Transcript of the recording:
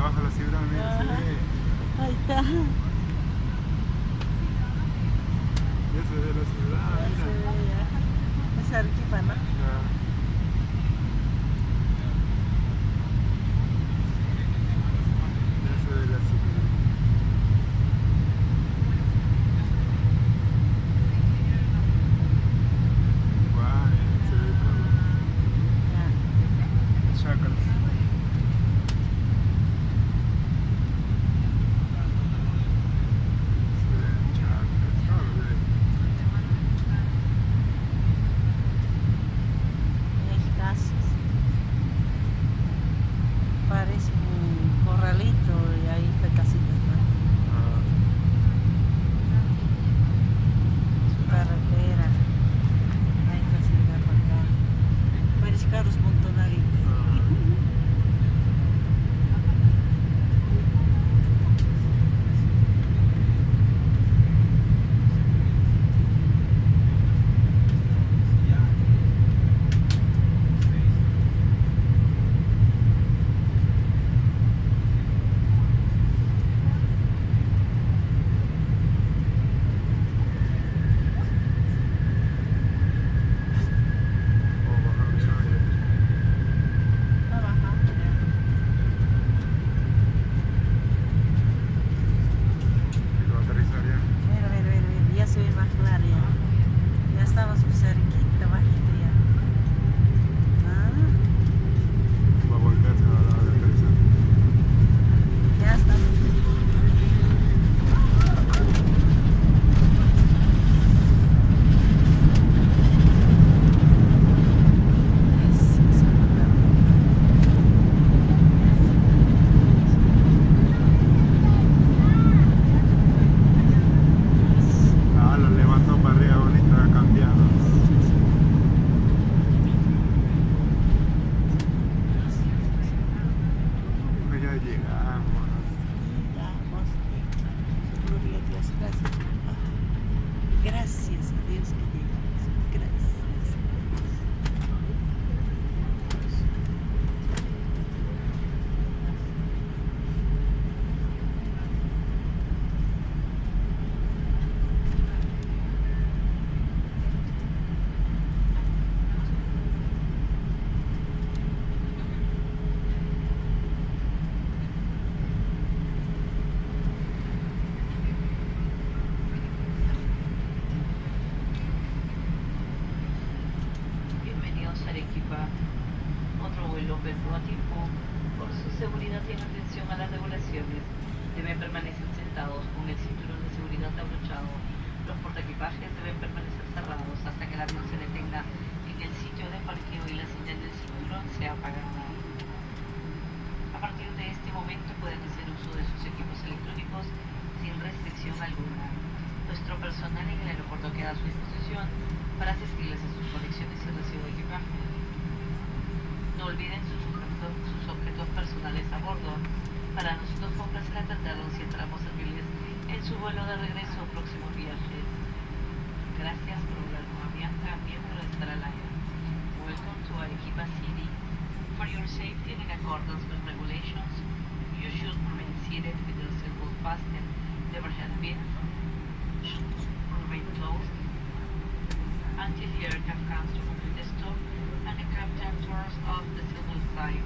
abajo la ciudad, mira, se Ajá. ve. Ahí está. Ya se ve la ciudad, Ya mira. se ve ya. Es Arequipa, ¿no? Ya. Ya se ve la ciudad. Guau, se ve todo. Ya. Chácaras. Se ven chácaras, todo se ve. Y hay casas. Parece un corralito y ahí está casitas, ¿no? Ah, Su carretera. Ahí está ciudad para acá. Parece carros montonarios. ah. Oh, bajaron ya. Está bajando ya. Y lo va a aterrizar ya. Mira, mira, mira, mira, ya se ve más claro ya. Ya estamos cerquita, bajito ya. Ah, Va a volverse a la hora de aterrizar. ya estamos. Eso, Ah, lo levantó para arriba bonito, ha cambiado. Ya llegamos. llegamos. Gloria a Dios, gracias. Gracias a Dios que llegamos. Gracias. Bienvenidos a Arequipa. Otro vuelo operó a tiempo. Por su seguridad y en atención a las regulaciones, deben permanecer sentados con el cinturón de seguridad abrochado. Los portaequipajes deben permanecer cerrados hasta que el avión se detenga en el sitio de parqueo y la señal del cinturón sea apagada. A partir de este momento pueden hacer uso de sus equipos electrónicos sin restricción alguna. Nuestro personal en el aeropuerto queda a su disposición para asistirles a sus conexiones y recibo de equipaje. No olviden sus objetos personales a bordo. Para nosotros fue un placer atenderlos y esperamos servirles en su vuelo de regreso o próximos viajes. Gracias por volar con Avianca, miembro de Star Alliance. Welcome to Arequipa City. For your safety and in accordance with regulations, you should remain seated with your seatbelt fastened, the overhead bins should remain closed until the aircraft comes to complete the stop and the captain turns off the seatbelt sign.